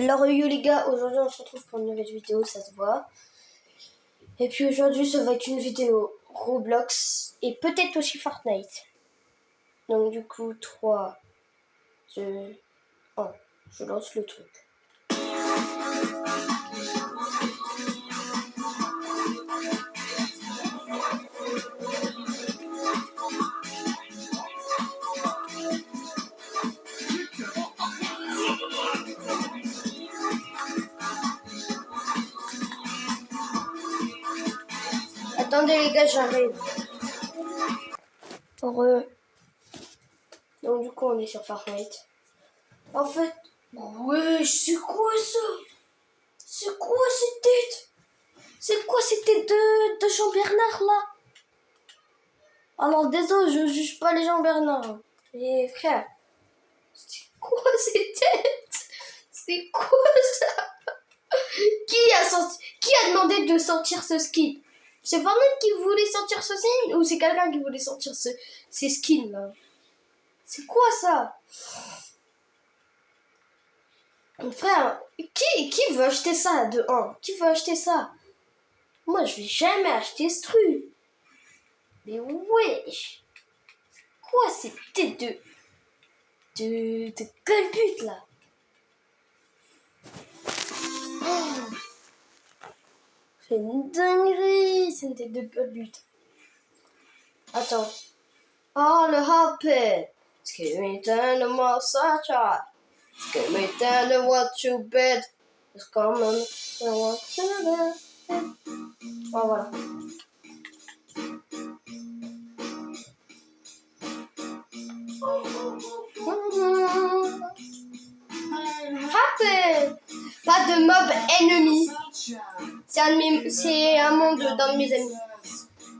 Alors yo les gars, aujourd'hui on se retrouve pour une nouvelle vidéo, ça se voit. Et puis aujourd'hui ça va être une vidéo Roblox et peut-être aussi Fortnite. Donc du coup 3, 2, 1, je lance le truc. Attendez les gars, j'arrive. Heureux. Donc du coup on est sur Fortnite. En fait, ouais, c'est quoi ça? C'est quoi cette tête? C'est quoi cette tête de Jean-Bernard là? Alors désolé, je juge pas les Jean-Bernard. Mais frère, c'est quoi cette tête? C'est quoi ça? Qui a demandé de sortir ce skin? C'est Fortnite qui voulait sortir ce skin ou c'est quelqu'un qui voulait sortir ces skins là? C'est quoi ça? Frère, qui veut acheter ça de 1? Qui veut acheter ça? Moi je vais jamais acheter ce truc. Mais wesh, quoi cette tête de Golbut là? Oh, c'est une dinguerie, c'est une tête de Golbut. Attends. Oh le hoppet. Give me down the massage. Give me down the what you bed. It's coming. Oh voilà. Hoppet. Pas de mob ennemi. C'est un monde d'un de mes amis.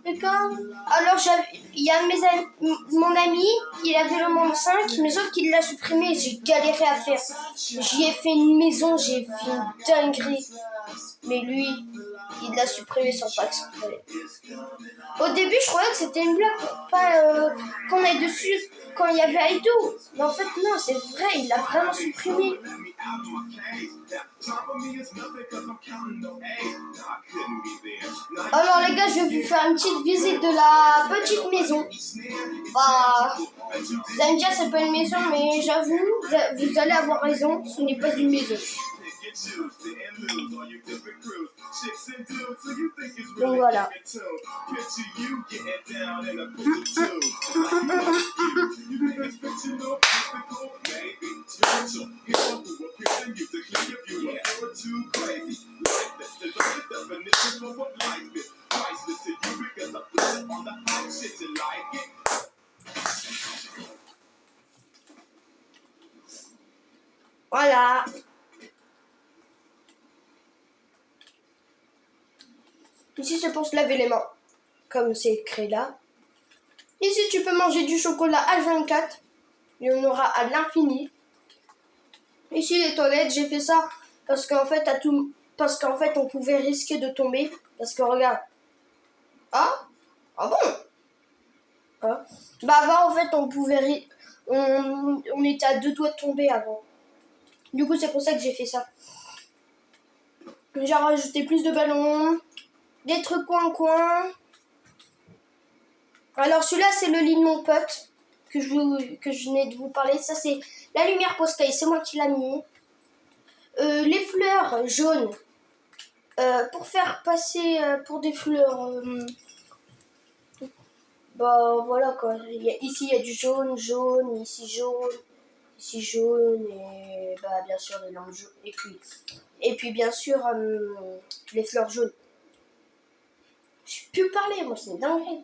D'accord. Alors, il y a mon ami, il avait le monde 5, mais sauf qu'il l'a supprimé, j'ai galéré à faire. J'y ai fait une maison, j'ai fait une dinguerie. Mais lui, il l'a supprimé sans pas exprès. Au début, je croyais que c'était une blague pour pas qu'on aille dessus quand il y avait Aido. Mais en fait, non, c'est vrai, il l'a vraiment supprimé. Alors les gars, je vais vous faire une petite visite de la petite maison. Bah, vous allez me dire c'est pas une maison, mais j'avoue, vous allez avoir raison, ce n'est pas une maison. Donc voilà. Voilà. Ici, c'est pour se laver les mains, comme c'est écrit là. Ici, tu peux manger du chocolat H24. Il y en aura à l'infini. Ici, les toilettes, j'ai fait ça parce qu'en fait, on pouvait risquer de tomber. Parce que regarde. Ah bon? Ah. Bah avant, en fait, on était à 2 doigts de tomber avant. Du coup, c'est pour ça que j'ai fait ça. J'ai rajouté plus de ballons, des trucs coin. Alors celui-là, c'est le lit de mon pote que je venais de vous parler. Ça, c'est la lumière post-caille, c'est moi qui l'ai mis. Les fleurs jaunes, pour faire passer pour des fleurs... bah voilà quoi. Ici, il y a du jaune, ici jaune, et bah bien sûr les lampes jaunes. Et puis bien sûr les fleurs jaunes. Je peux plus parler, moi, c'est dingue.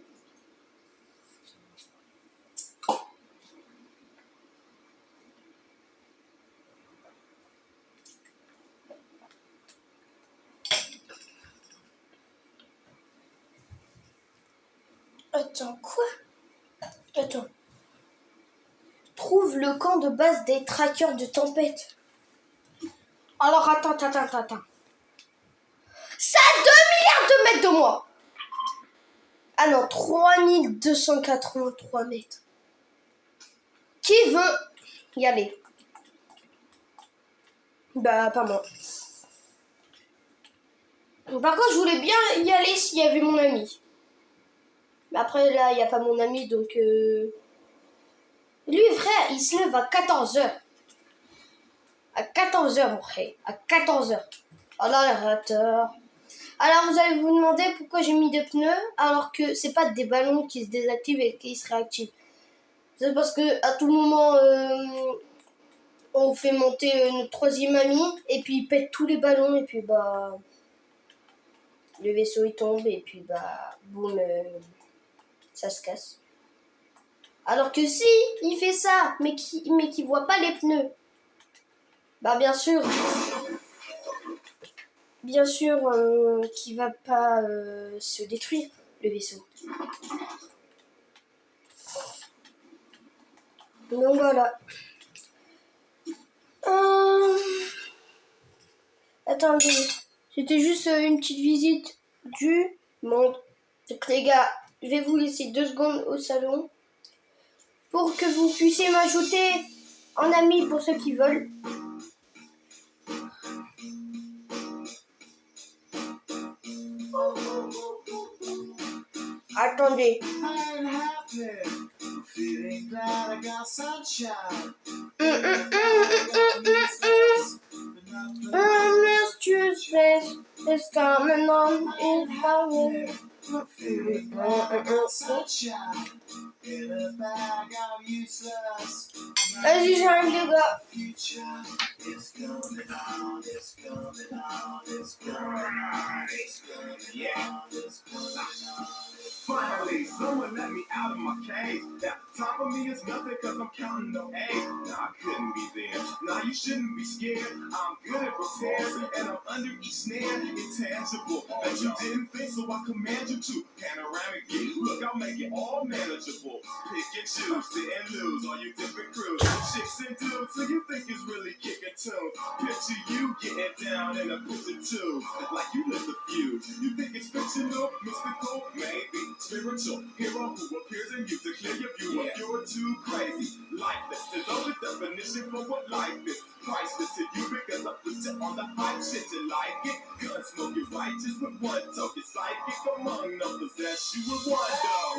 Attends, quoi? Attends. Trouve le camp de base des trackers de tempête. Alors, attends. C'est à 2 milliards de mètres de moi. Ah non, 3283 mètres. Qui veut y aller? Bah, pas moi. Par contre, je voulais bien y aller s'il y avait mon ami. Mais après, là, il n'y a pas mon ami, donc... Lui, frère, il se lève à 14h. À 14h, mon frère. À 14h. Oh là, le rateur. Alors, vous allez vous demander pourquoi j'ai mis des pneus, alors que c'est pas des ballons qui se désactivent et qui se réactivent. C'est parce que à tout moment, on fait monter notre troisième ami, et puis il pète tous les ballons, et puis bah... Le vaisseau, il tombe, et puis bah... Boum, ça se casse. Alors que si, il fait ça, mais qui voit pas les pneus. Bah bien sûr qu'il va pas se détruire, le vaisseau. Donc voilà. Attendez, c'était juste une petite visite du monde. Donc les gars, je vais vous laisser 2 secondes au salon pour que vous puissiez m'ajouter en ami pour ceux qui veulent. Attendez. Mysterious is coming on, it's coming. Vas-y, j'arrive les gars. Finally, someone let me out of my cage. Now, top of me is nothing cause I'm counting no A's. Nah, I couldn't be there. Nah, you shouldn't be scared. I'm good at repairs and I'm under each snare. Intangible. That you didn't think, so I command you to. Panoramic view. Look, I'll make it all manageable. Pick and choose, sit and lose. All you different crews. Chicks and dudes, so you think it's really kicking tunes. Picture you getting down in a picture too. Like you live the feud. You think it's fictional, mystical, maybe. Spiritual hero who appears in you to clear your view of you're too crazy. Lifeless is the definition for what life is. Priceless to you because I put you on the hype shit. You like it? Gun smoke, you righteous with one toe. You're psychic among them, possess you with one though.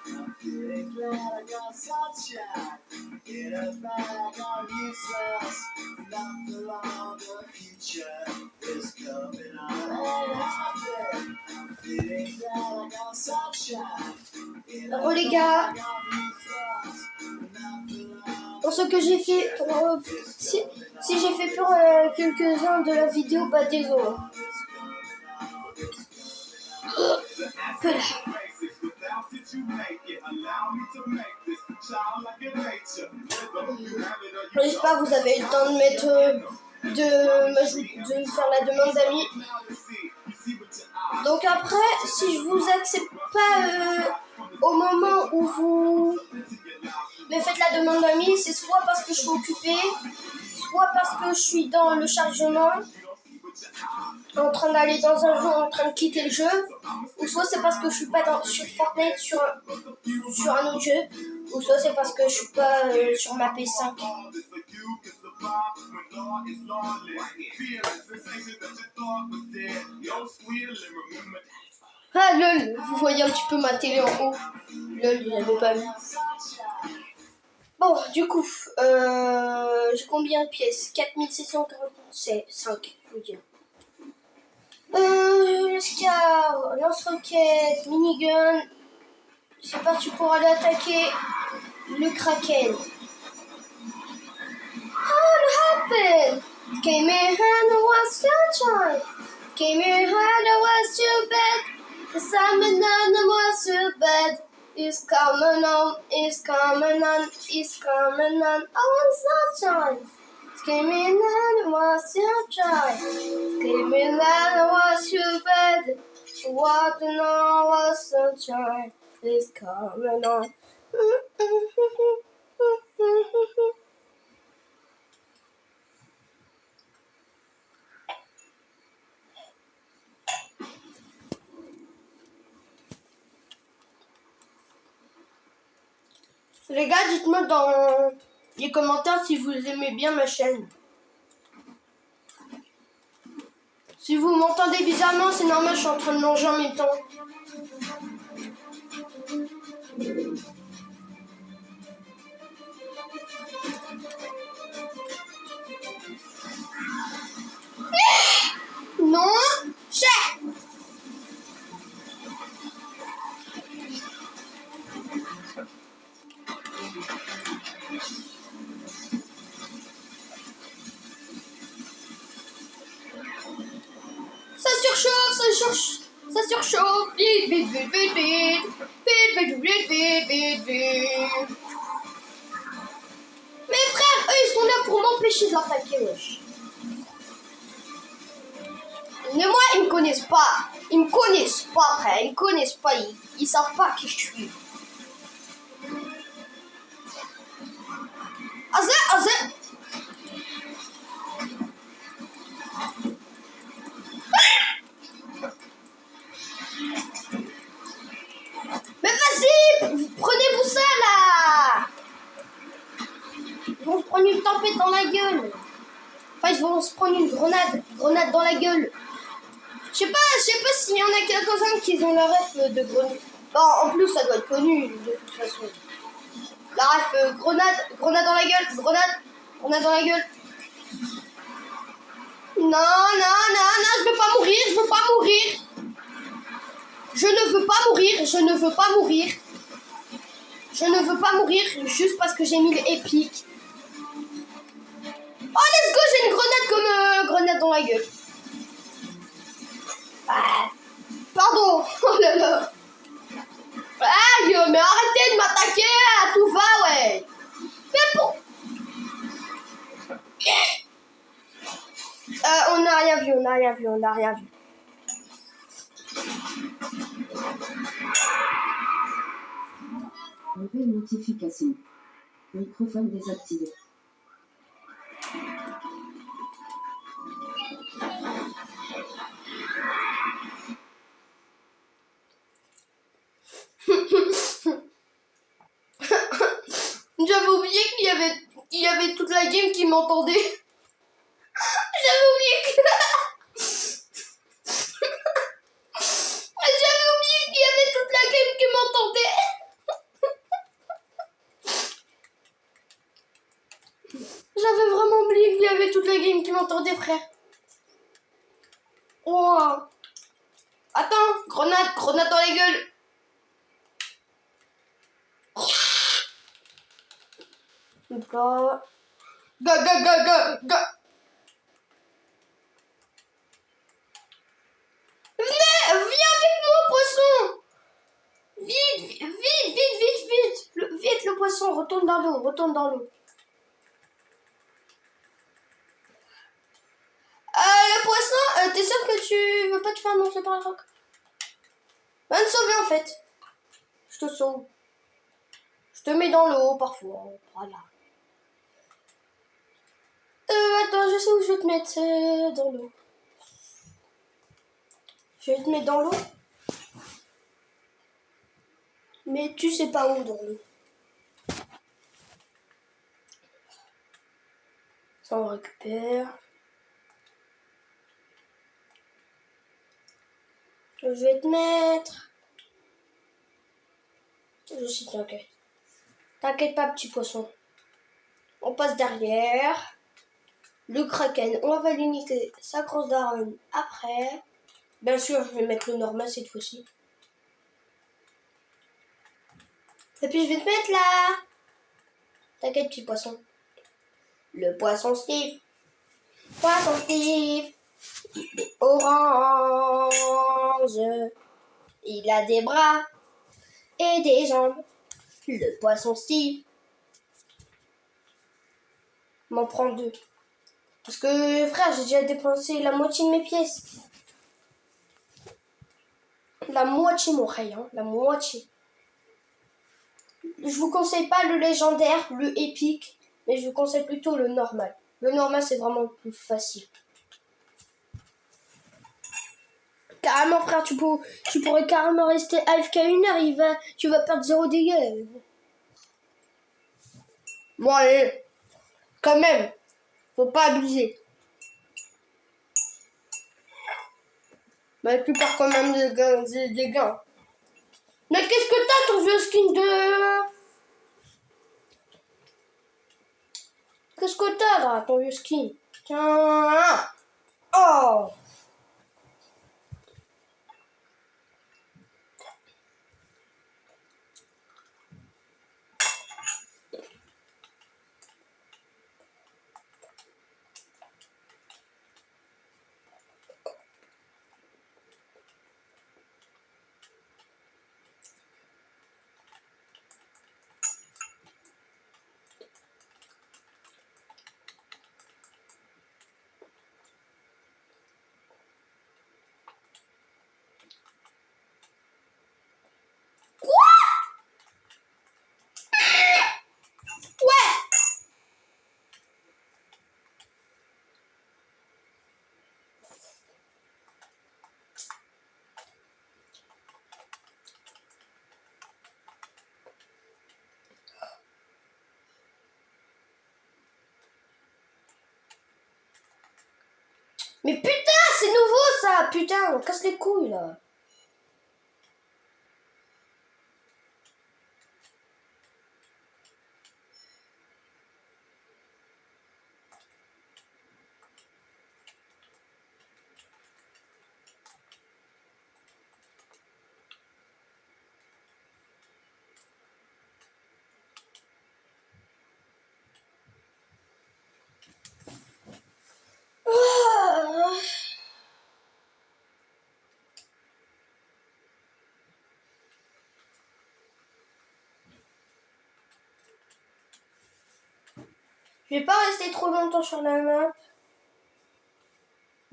I'm feeling glad I got sunshine in a bag. I'm useless, not for long. The future is coming on. Alors les gars, pour ce que j'ai fait, si j'ai fait peur quelques-uns de la vidéo, bah désolé. J'espère que vous avez le temps de mettre, de faire la demande d'amis. Donc après, si je vous accepte pas au moment où vous me faites la demande d'amis, c'est soit parce que je suis occupée, soit parce que je suis dans le chargement, en train d'aller dans un jeu, en train de quitter le jeu, ou soit c'est parce que je suis pas sur Fortnite, sur un autre jeu, ou soit c'est parce que je suis pas sur ma PS5. Ah lol, vous voyez un petit peu ma télé en haut. Lol, il l'avait pas vu. Bon, du coup, j'ai combien de pièces? 4645, je veux dire. Le scar, lance-roquette, minigun. C'est parti pour aller attaquer le Kraken. What happened? Came in and was sunshine. Came in and was too bad. The summer none was too bad. It's coming on, it's coming on, it's coming on. Oh, sunshine. Came in and was sunshine. Came in and was too bad. Walking on was sunshine. It's coming on. Les gars, dites-moi dans les commentaires si vous aimez bien ma chaîne. Si vous m'entendez bizarrement, c'est normal, je suis en train de manger en même temps. Non, cher. Ça surchauffe, vite, vite, vite, vite, vite, vite, vite, vite, vite, vite, vite. Mes frères, eux, ils sont là pour m'empêcher de l'attaquer, wesh. Mais moi, ils me connaissent pas. Ils me connaissent pas, frère. Ils me connaissent pas. Ils savent pas qui je suis. Azé. Mais vas-y, prenez-vous ça, là. Ils vont se prendre une tempête dans la gueule. Enfin, ils vont se prendre une grenade dans la gueule. Je sais pas s'il y en a quelques-uns qui ont la ref de grenade. Bon, en plus, ça doit être connu, de toute façon. La ref, grenade dans la gueule, grenade dans la gueule. Non, je veux pas mourir, Je ne veux pas mourir juste parce que j'ai mis l'épique. Oh, let's go, j'ai une grenade comme grenade dans la gueule. Ah, pardon, oh là là. Aïe, mais arrêtez de m'attaquer à tout va, ouais. Mais pour... on n'a rien vu. Nouvelle notification. Microphone désactivé. J'avais oublié qu'il y avait toute la game qui m'entendait. J'avais oublié qu'il y avait toute la game qui m'entendait. J'avais vraiment oublié qu'il y avait toute la game qui m'entendait, frère. Oh. Attends, grenade dans la gueule. Go. Viens avec moi, poisson. Vite, le poisson, retourne dans l'eau. Le poisson, t'es sûr que tu veux pas te faire manger par la roque? Va me sauver en fait. Je te sauve. Je te mets dans l'eau parfois. Voilà. Attends, je sais où je vais te mettre dans l'eau. Je vais te mettre dans l'eau. Mais tu sais pas où dans l'eau. Ça on récupère. Je vais te mettre. Je sais, t'inquiète. T'inquiète pas, petit poisson. On passe derrière. Le kraken, on va l'unité. Sa crosse d'aron après. Bien sûr, je vais mettre le normal cette fois-ci. Et puis je vais te mettre là. T'inquiète, petit poisson. Le poisson Steve. Poisson Steve. Il est orange. Il a des bras et des jambes. Le poisson Steve. M'en prends 2. Parce que, frère, j'ai déjà dépensé la moitié de mes pièces. La moitié, mon rayon. La moitié. Je vous conseille pas le légendaire, le épique, mais je vous conseille plutôt le normal. Le normal, c'est vraiment le plus facile. Carrément, frère, tu pourrais carrément rester AFK 1 heure, tu vas perdre 0 dégâts. Bon, allez, quand même, faut pas abuser. Mais tu perds quand même des gains. Mais qu'est-ce que t'as ton vieux skin de... Qu'est-ce que t'as là, ton vieux skin? Tiens. Oh. Mais putain, c'est nouveau ça. Putain, on casse les couilles là. Ah. Je vais pas rester trop longtemps sur la map.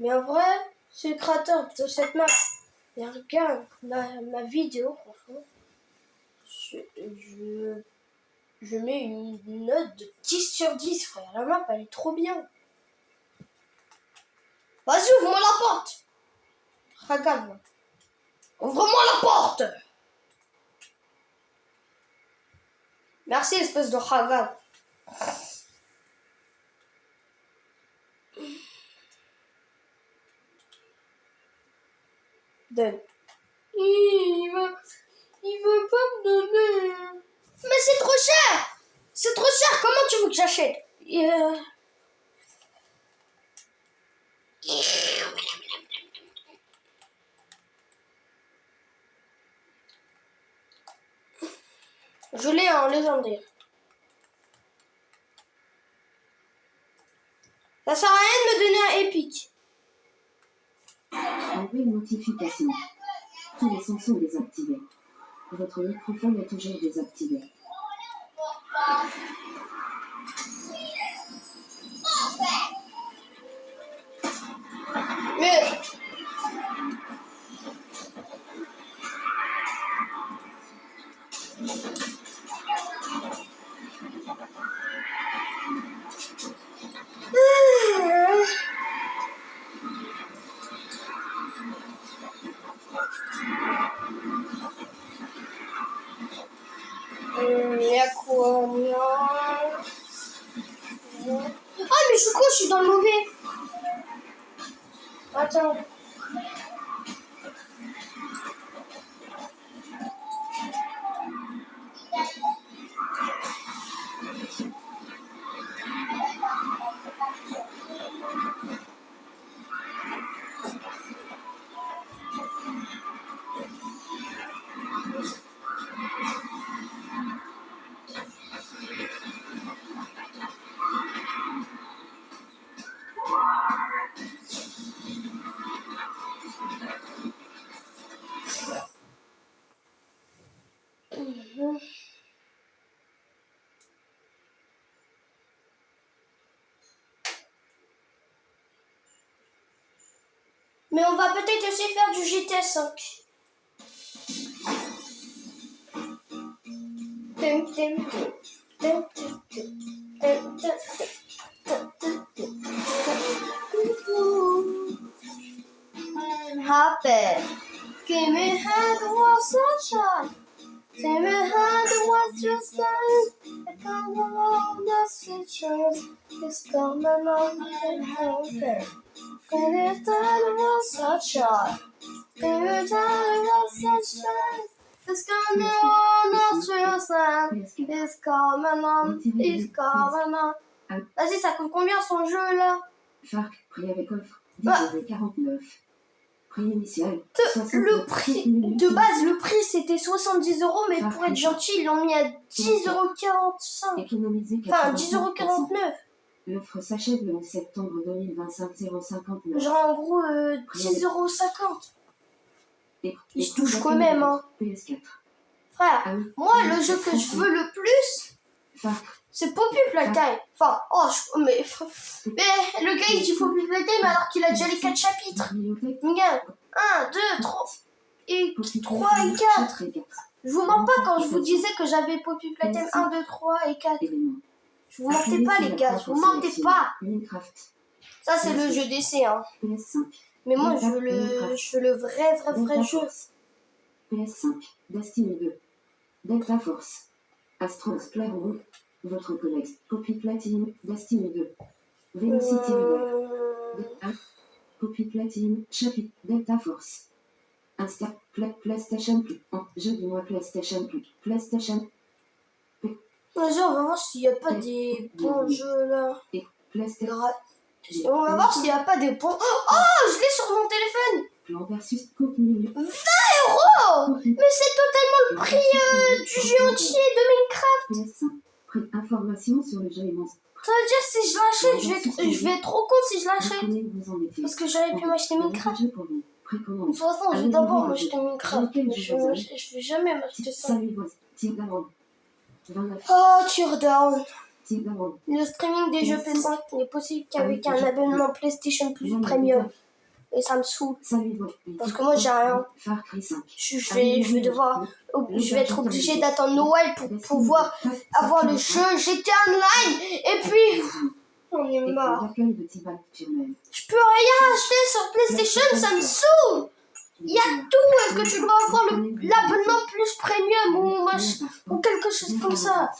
Mais en vrai, c'est le créateur de cette map. Et regarde ma vidéo, franchement. Je mets une note de 10 sur 10, frère. La map, elle est trop bien. Vas-y, ouvre-moi la porte. Regarde. Ouvre-moi la porte. Merci, espèce de ragab. Donne. Il veut pas me donner. Mais c'est trop cher. C'est trop cher. Comment tu veux que j'achète? Je l'ai en légendaire. Ça sert à rien de me donner un épique. Enlever une notification. Tous les sons sont désactivés. Votre microphone est toujours désactivé. Mais... Y'a quoi? Ah mais je suis con, je suis dans le mauvais. Attends. Mais on va peut-être aussi faire du GTA 5. Happy. Give me hand was sunshine. Give me hand was just like I come along the situations. It's coming on the mountain. Give me hand was sunshine. It's coming on, it's coming on, it's coming on. Vas-y, ça coûte combien son jeu là? Farc, prix avec offre, 10,49 €. Prix initial, Le prix de base, le prix c'était 70 €, mais pour être gentil, ils l'ont mis à 10,45 €. économisé Enfin, 89%. 10,49 €. L'offre s'achève le 11 septembre 2025, 0,59. Genre en gros 10,50 €. Il se touche quand même, hein. PS4. Frère, Ah oui. moi le jeu que je veux le plus, Farc, c'est Poppy Playtime. Enfin, mais le gars il dit Poppy Playtime alors qu'il a déjà les 4 chapitres. bibliothèque, Regarde, 1, 2, 3 et Poppy 3 et 4. chapitre et 4. Je vous mens pas quand je vous disais que j'avais Poppy Playtime 1, 2, 3 et 4. Éléments. Je vous mentais pas les gars, je vous mentais pas. Minecraft, Ça c'est le jeu d'essai, hein. PS5. Mais moi je veux le vrai jeu. PS5, Destiny 2, Delta Force, Astros Playroom, votre collègue, Poppy Platine, Destiny 2, Velocity River, Poppy Platine, chapitre, Delta Force, Insta, PlayStation Plus, jeu du mois PlayStation Plus, PlayStation, Vas-y, on va voir s'il n'y a pas des bons jeux là. et PlayStation, On va voir s'il n'y a pas des bons. Oh, je l'ai sur mon téléphone. Plan versus contenu. 20 €. Mais c'est totalement le prix du jeu entier de Minecraft. PS5, information sur le jeu immense. Ça veut dire si je l'achète, je vais être trop con si je l'achète. Vous en étiez. Parce que j'aurais pu m'acheter Minecraft. Jeu pour vous. Précommande. De toute façon, je vais d'abord m'acheter Minecraft. Mais je vais jamais m'acheter ça. Salut, voici. Teardown. 29. Oh, Teardown. Teardown. Le streaming des jeux PS5 n'est possible qu'avec un abonnement PlayStation Plus Premium. Et ça me saoule. Salut, voici. Parce que moi, j'ai rien. Far Cry 5. Je vais être obligée d'attendre Noël pour pouvoir avoir le jeu GTA Online. Et puis, on est marre. L'accueil de Tibalt Firmel. Je peux rien acheter sur PlayStation, ça me saoule. Il y a tout. Est-ce que tu dois avoir l'abonnement plus premium ou quelque chose comme ça?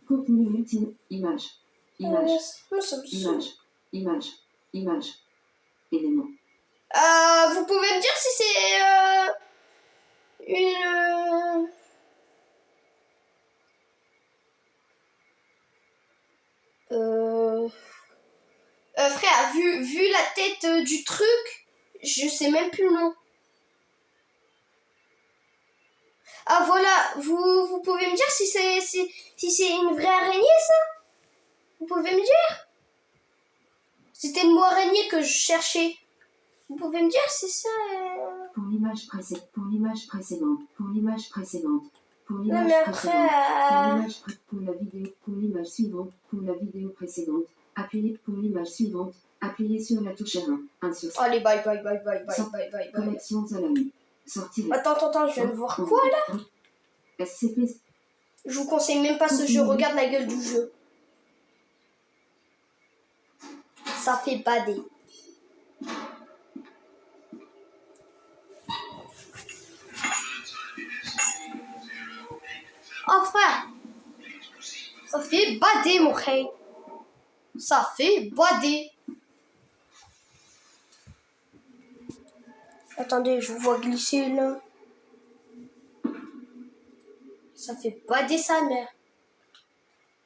Contenu multi. Image. Image. Moi, ça me saoule. Image. Image. Image. Élément. Vous pouvez me dire si c'est une... frère, vu la tête du truc, je sais même plus le nom. Ah voilà, vous pouvez me dire si c'est une vraie araignée ça? Vous pouvez me dire? C'était le mot araignée que je cherchais. Vous pouvez me dire si ça... Pour l'image précédente. Pour l'image précédente. Pour l'image précédente. Pour Non l'image mais après... précédente. Pour la vidéo. Pour l'image suivante. Pour la vidéo précédente. Appuyez pour l'image suivante. Appuyez sur la touche R1. 1 sur 5. Allez, bye. Connexions à la nuit. Sortie. Attends, je viens de voir quoi là? SCP. Je vous conseille même pas ce jeu, regarde la gueule du jeu. Ça fait bader. Oh frère, ça fait bader mon frère. Ça fait bader. Attendez, je vous vois glisser là. Ça fait bader sa mère.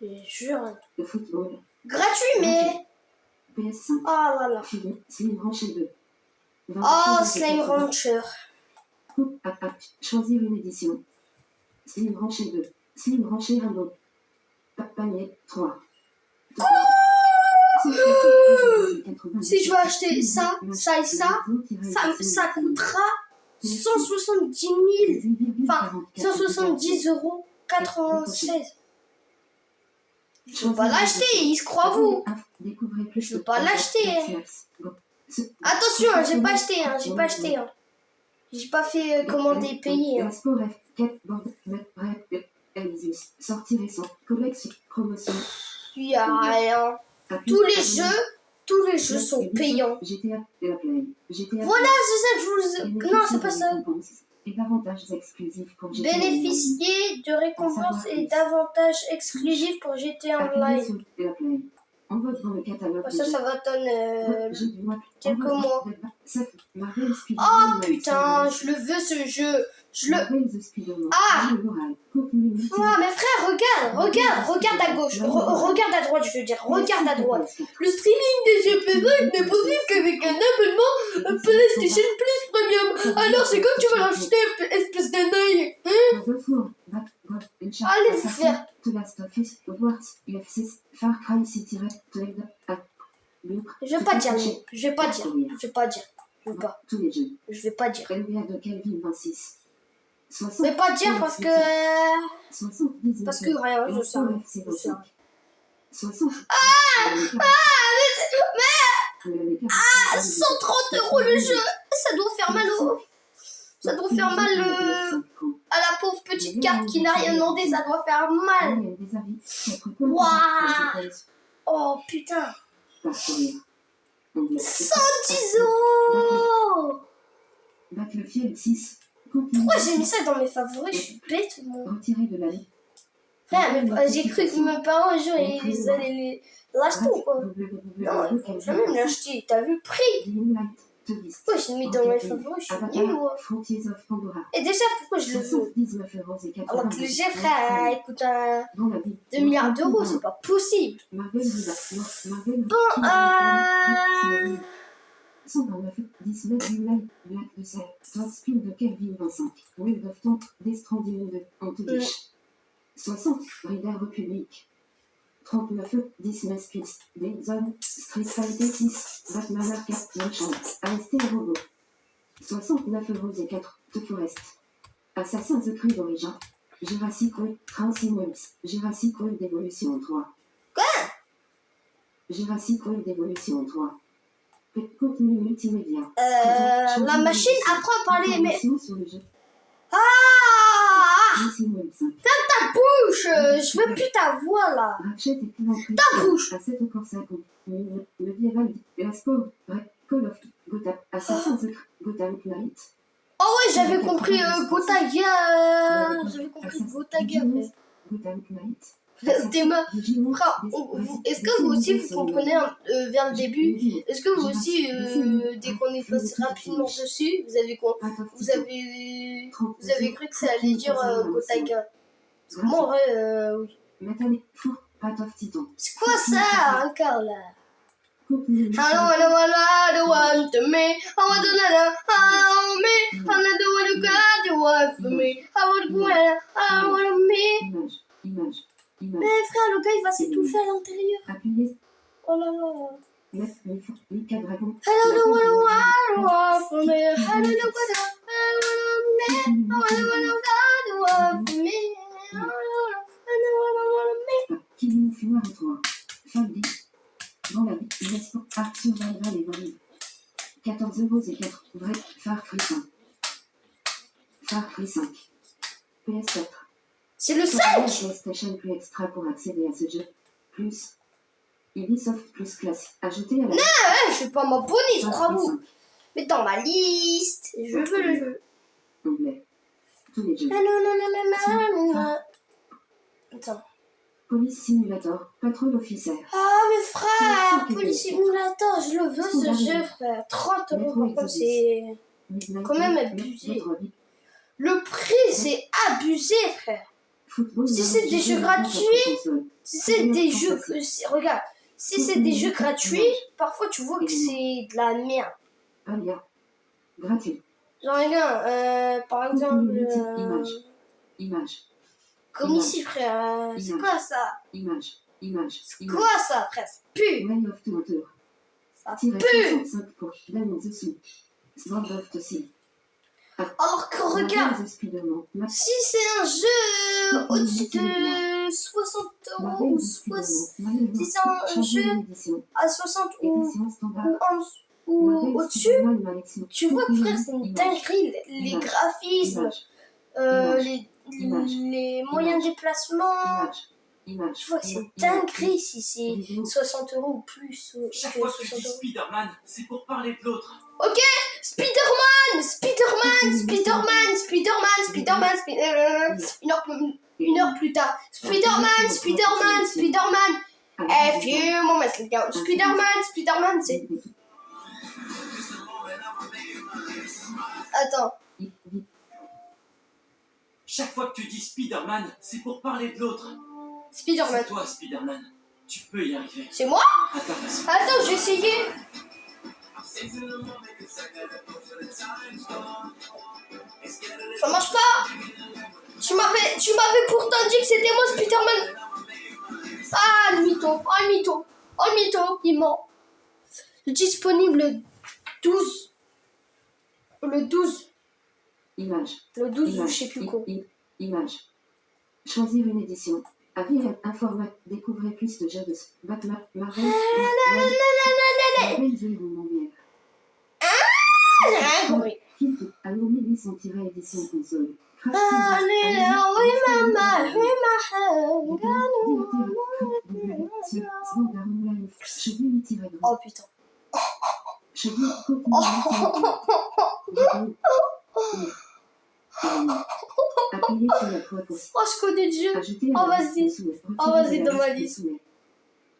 Je jure. Le football. Gratuit mais... PS5. Ah voilà. Slim Rancher 2. Oh, Slime Rancher. Choisir une édition. Slim Rancher 2. Slim Rancher Rainbow. Panier 3. Si je veux acheter ça et ça coûtera 170 000. Enfin, 170,96 €. Je veux pas l'acheter, il se croit vous. Je veux pas l'acheter. Attention, j'ai pas acheté. J'ai pas fait commander payer. Sortie récente. Collection. Promotion. Il y a rien. Tous les jeux sont payants. GTA et la Play. Voilà, c'est ça que je vous... Non, c'est pas ça. Et d'avantages exclusifs pour GTA Bénéficier de récompenses et d'avantages exclusifs pour GTA Online. Envoie dans le catalogue. Ça va donner Jeu du mois. quelques mois. Marvel Oh Spider-Man. putain, je le veux ce jeu. Je le... Marvel The Spider-Man. Ah Jeu moral. Contenu multi- Ah mais frère, regarde à gauche, regarde à droite, je veux dire, regarde à droite. Le streaming des GP5 n'est possible qu'avec un abonnement PlayStation Plus Premium. Alors c'est comme tu vas l'acheter, espèce de naïf. God of War, Back God, Uncharted, Allez vous Assassin, faire. The Last of Us, Hogwarts, UFC, Far Cry City Red, Twelve, Je vais pas dire, je vais pas dire, je vais pas dire, je vais pas, Tous les jeux. je vais pas dire. NBA de Kelvin 26. Je vais pas dire parce que... 79. Parce que rien, je sais rien. FC Je sais rien. 60. Ah, 130 € le jeu. Ça doit faire mal au... Ça doit faire mal à la pauvre petite carte qui n'a rien demandé, ça doit faire mal. Waouh. Oh putain. 110 €. Battlefield 6. Pourquoi j'ai mis ça dans mes favoris? Je suis bête ou moi? Retiré de la vie. Frère, j'ai cru que mes parents, un jour, ils allaient l'acheter ou quoi? Non, ils vont jamais me l'acheter. T'as vu le prix? Pourquoi j'ai mis dans mes favoris? Je suis nulle, moi. Frontiers of Pandora. Et déjà, pourquoi je le veux? 79,80 Alors que le G, frère, il coûte dans la vie. 2 milliards d'euros, c'est pas possible. Marvel Bon, 129, 19 July, Black de Serre, Top Spin de Kelvin 25, World of Tank, Death Stranding 2, Antolich. 60, Rider Republic. 39, Disney Spills, Dead Zone, Street Fighter 6, Batman Arcade, Manchant, AST Robot. 69,04 The Forest. Assassin's Creed Origin. Jurassic World, Transcendence, Jurassic World Evolution 3. Quoi? Jurassic World Evolution 3. Contenu multimédia. la machine apprend à parler, mais... Sur le jeu. Ah! Ta bouche! Je veux plus ta voix, là. Ratchet et Clank. Ta bouche! Assetto Corsa, Medieval, Glasspool, Call of Gotham, Assassin's Creed, Gotham Knight. Oh ouais, j'avais compris Gotaga. J'avais compris Gotaga, mais... Gotham Knight. T'es mort. Frère, est-ce que vous aussi vous comprenez vers le début? Est-ce que vous aussi, dès qu'on est passé rapidement dessus, vous avez cru que ça allait dire Gotaga? Parce que moi en vrai, oui. Metallic Four, Path of Titan. C'est quoi ça encore là? I don't want to me. I want to let me. I don't want to God you want for me. I want me. Image. Mais frère, le gars il va s'étouffer à l'intérieur. Appuyez. Oh là là. Mika Dragon. I don't want for me. I don't want me. Killing Floor 3. Family. Dans la vie, Nespo, Art Survival et Volley. 14,04 Vrai, Far Cry 5. Far Cry 5. PS4. C'est le 5. PlayStation Plus Extra pour accéder à ce jeu. Plus. Ubisoft Plus Classique. Ajouté à la Je suis pas m'abonner, bravo. Mais dans ma liste, je veux le jeu. Anglais. Tous les jeux. Attends. Police Simulator. Patrol Officer. Ah mais frère, Police Simulator, je le veux ce jeu frère. 30 € par contre, c'est quand même abusé. Le prix c'est abusé frère. Si c'est des jeux gratuits, si c'est des jeux, regarde, si c'est des jeux gratuits, parfois tu vois que c'est de la merde. Alia. Gratuit. Genre regarde, par exemple, Image. comme ici frère, c'est quoi ça? Image. C'est quoi ça frère? Ça pue. Way of Tour. Ça Tiré pue. 65 pour Diamond the Sea. Sword of the Sea. Alors que regarde, si c'est un jeu au-dessus de 60 € ou 60, si c'est un jeu à 60 ou au-dessus, tu vois que frère c'est une dinguerie, les graphismes, les moyens de déplacement, tu vois que c'est une dinguerie si c'est 60 € ou plus. Chaque fois que je dis Spider-Man, c'est pour parler de l'autre. Ok, Spider-Man, une heure plus tard. Spider-Man. Eh, fume, mais c'est bien. Spider-Man, c'est... Attends. Chaque fois que tu dis Spider-Man, c'est pour parler de l'autre. Spider-Man. C'est toi, Spider-Man. Tu peux y arriver. C'est moi? À ta façon. Attends, je vais essayer. Ça marche pas. Tu m'avais pourtant dit que c'était moi, Spider-Man. Ah, le mytho. Oh, le mytho. Oh, le mytho. Il ment. Disponible le 12. Le 12. Image. Le 12 ou Image. je sais plus quoi. Image. Choisir une édition. Avec un format. Découvrez plus de jeux de Batman, Marvel, Marvel et Roman. J'ai rien compris. Allo 1800-édition console. Allez, oui, maman, oui, ma Oh putain. Appuyez sur la croix pour Oh, je connais le jeu. ajouter Oh, à la vas-y. liste de souhaits. Oh, vas-y, dans ma Retirer la liste. de souhaits.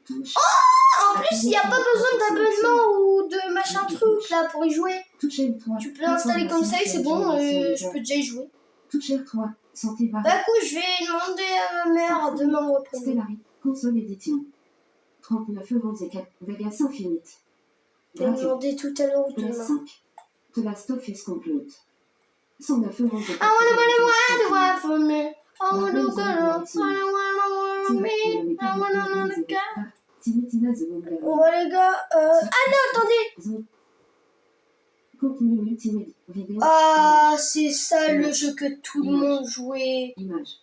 Touche. En plus, il n'y a pas besoin d'abonnement ou de machin truc là pour y jouer. Toucher le 3. Tu peux l'installer comme ça et c'est bon, je peux déjà y jouer. Toucher le 3. Santé barre. Bah, coup, je vais demander à ma mère de me reprendre. Stellari. Console édition. 39,04€. Vegas Infinite. Je vais demander tout à l'heure ou PS5. demain. The Last of Us Complete. 109,04€. I wanna for me. I wanna go, Timitina The Wonder. On va les gars. Ah non, attendez. Contenu multimédia. Vidéo. Ah, c'est ça le jeu que tout le monde jouait. Image.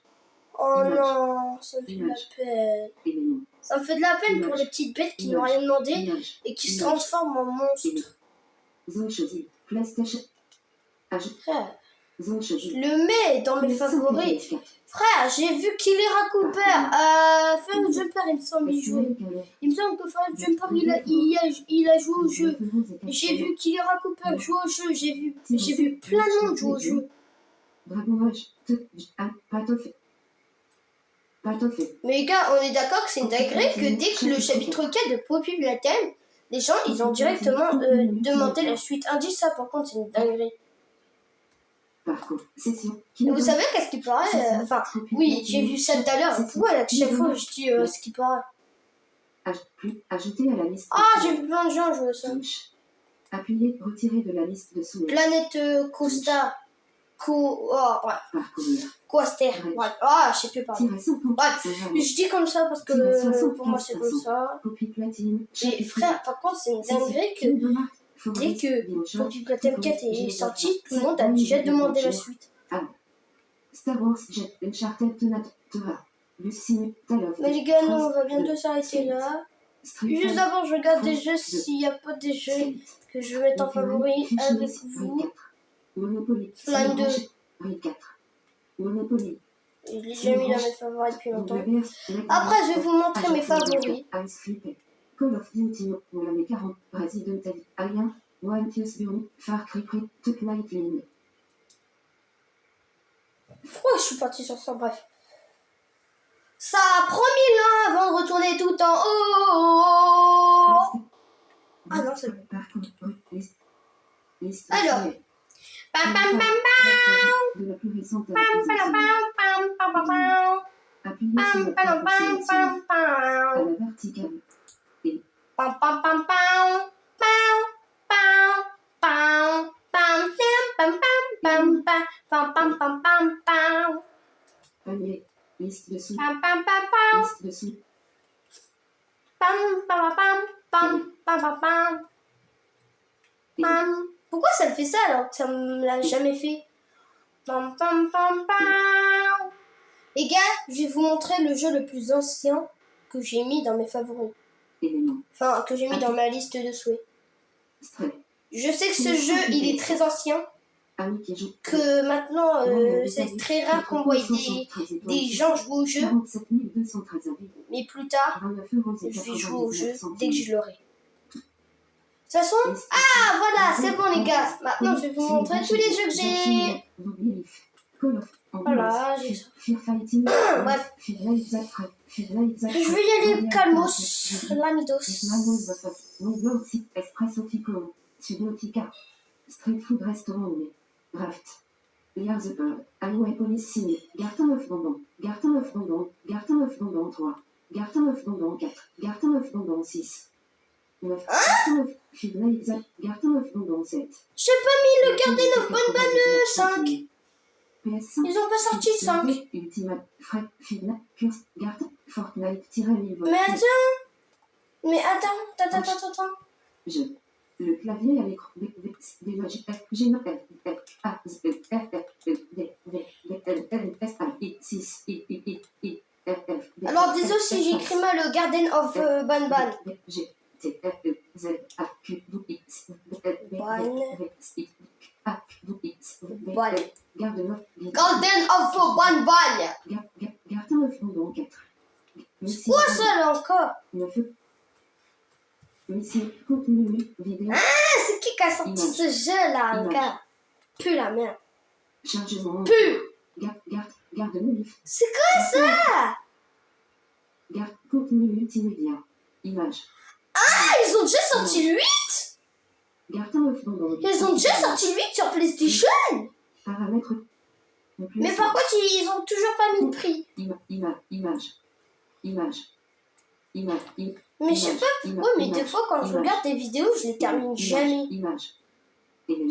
Oh Image. non, ça me fait de la Image. peine. Élément. Ça me fait de la peine pour Image. les petites bêtes qui n'ont Image. rien demandé Image. et qui se Image. transforment en monstres. Zone choisie. PlayStation. Frère, Zone je choisie. le mets dans mes favoris. Frère, j'ai vu Killera Cooper. First Jumper, il me semble, il jouait. Il me semble que First Jumper, il a joué au jeu. J'ai vu Killera Cooper jouer au jeu. J'ai vu plein de monde jouer au jeu. Dragon Age. Pas fait. Mais les gars, on est d'accord que c'est une dinguerie que dès que le chapitre 4 de Poppy Blatem, les gens, ils ont directement demandé la suite. Indice, ça, par contre, c'est une dinguerie. Parcours. Session. Et vous savez qu'est-ce qui paraît Enfin, oui, j'ai vu ça tout à l'heure. Pourquoi, là, chaque fois, je dis ce qui paraît Ajouter à la liste. Ah, j'ai vu plein de gens jouer à ça. Touche. Appuyez, retirer de la liste de souhaits. Planète Costa. Oh, bref. Parcourir. Coaster. Bref. Ah, je sais plus parler. Tirer 50. Bref, je dis comme ça parce que pour moi, c'est comme ça. Copie platine. Mais frère, par contre, c'est une dinguerie que dès que Poppy Blatem 4 est sorti, tout le monde a déjà demandé la suite. Star Wars Jet Uncharted Tora. Lucine Talov. Mais les gars, nous, on va bientôt s'arrêter là. Juste d'abord, je regarde des jeux s'il n'y a pas des jeux que je vais mettre en favori avec vous. Monopoly. Slime 2. Raid 4. Monopoly. Je l'ai déjà mis dans mes favoris depuis longtemps. Après, Après, je vais vous montrer mes favoris. Ice Flipper. Call of Duty. Moulame 40. Resident Evil. Alien. One Piece Burn. Far Cry. Tuck Lightning. Pourquoi je suis partie sur ça? Bref. Ça a promis là avant de retourner tout en haut. Ah non, c'est bon. Alors. Pam pam pam pam. De la plus récente à Pam pam pam pam pam pam. appuyez sur Pam la pam croix pam pour sélectionner pam à pam. la verticale. Pam pam pam pam. Pam pam pam. Pam pam pam pam pam pam pam pam pam. Panier. Liste dessous. Pam pam pam pam. Liste dessous. Pam pam pam pam pam pam pam. Pam. Pourquoi ça me fait ça alors que ça me l'a jamais fait? Pam pam pam pam. Les gars, je vais vous montrer le jeu le plus ancien que j'ai mis dans mes favoris. Élément. Enfin, que j'ai mis dans ma liste de souhaits. Stray. Je sais que ce jeu, il est très ancien, Ami qui joue. que maintenant, c'est très rare qu'on voit des gens jouer au jeu, 47 213 avis. mais plus tard, 29,99 je vais jouer au jeu €. dès que je l'aurai. De toute façon, ah voilà, c'est bon les gars. Maintenant, je vais vous montrer tous les jeux que j'ai. Voilà, j'ai ça. Fear Fighting. Bref. Fear Life Zack. Je vais y aller calmos, lamidos. Espresso Fico, Sudotica, Street Food Restaurant, Raft, Liars the Pub, Highway Police Ciné, Garten of Bondon, Garten of Bondon, Garten of Bondon 3, Garten of Bondon 4, Garten of Bondon 6, 9, Garten of Fidley, Garten of Bondon 7. J'ai pas mis le Garden of Bonbonne 5. PS5. Ils ont pas sorti le 5. Ultimate, Fred, Fidley, Curse, Garten, Fortnite-1000 volts. Mais attends. Je. Le clavier à l'écran. Des logiques F, G, A, Z, F, D, V, L, L, S, A, I, 6, I, F, F. Alors désolé si j'écris mal le Garden of Bonbonne. G, T, F, E, Z, A, Q, W, X, L, V, V, A, W, X, V, L, Garden of Bonbonne. Garden of Bondon 4. Quoi ça là encore? 9. Mission, contenu, vidéo, Ah, c'est qui a sorti ce jeu là encore? Pue la merde. chargement, Pue. garde menu, C'est quoi ça? contenu multimédia, image. Ah, ils ont déjà sorti le 8. Garden of Bondon. Ils ont déjà sorti le 8 sur PlayStation. Paramètres. Mais par contre, ils ont toujours pas mis le prix. Image. Mais je sais pas pourquoi, mais des fois quand je regarde des vidéos, je les termine jamais. Image.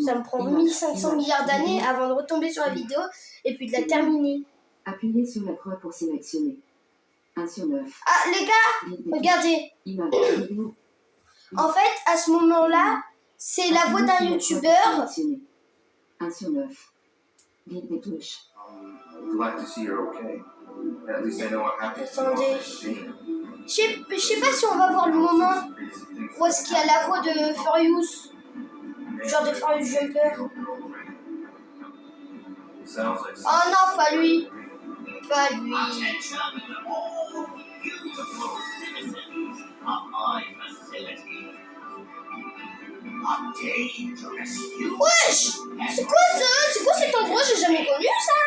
Ça me prend 1500 milliards d'années avant de retomber sur la vidéo et puis de la terminer. Appuyez sur la croix pour sélectionner. 1 sur 9. Ah les gars, regardez. Image. Vidéo. En fait, à ce moment-là, c'est la voix d'un youtubeur. 1 sur 9. Guide des touches. Glad to see you're okay. At least I know what happened. Attendez. Je sais pas si on va voir le moment où est-ce qu'il y a la voix de Furious. Genre de Furious Jumper. Oh non, pas lui. Pas lui. Wesh! C'est quoi ça? C'est quoi cet endroit? J'ai jamais connu ça.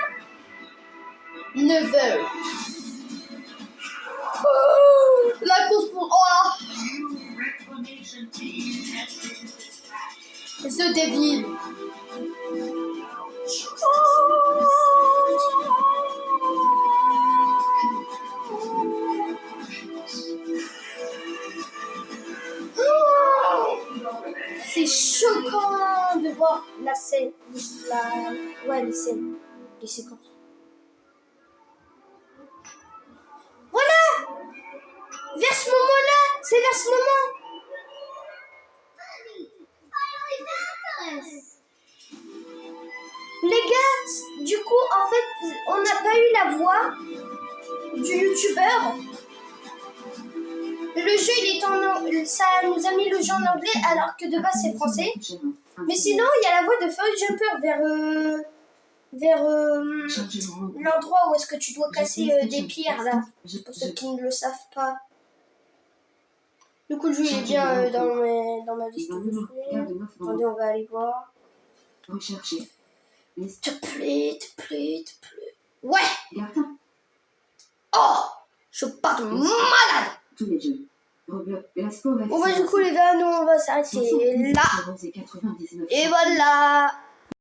9h. Oh, la course pour... Oh! The Devil. C'est choquant de voir la scène, les scènes, les séquences. Voilà! Vers ce moment-là, c'est vers ce moment. Les gars, du coup, en fait, on n'a pas eu la voix du youtubeur. Le jeu, il est en ça nous a mis le jeu en anglais alors que de base c'est français. Mais sinon, il y a la voix de Furious Jumper vers l'endroit où est-ce que tu dois casser des pierres là. Pour ceux qui ne le savent pas. Du coup, le jeu il est bien dans ma liste. Attendez, on va aller voir. Rechercher. Te plaît. Ouais. Oh, je pars de malade. Tous les jeux. Bon bah du coup les gars, nous on va s'arrêter là. Et voilà.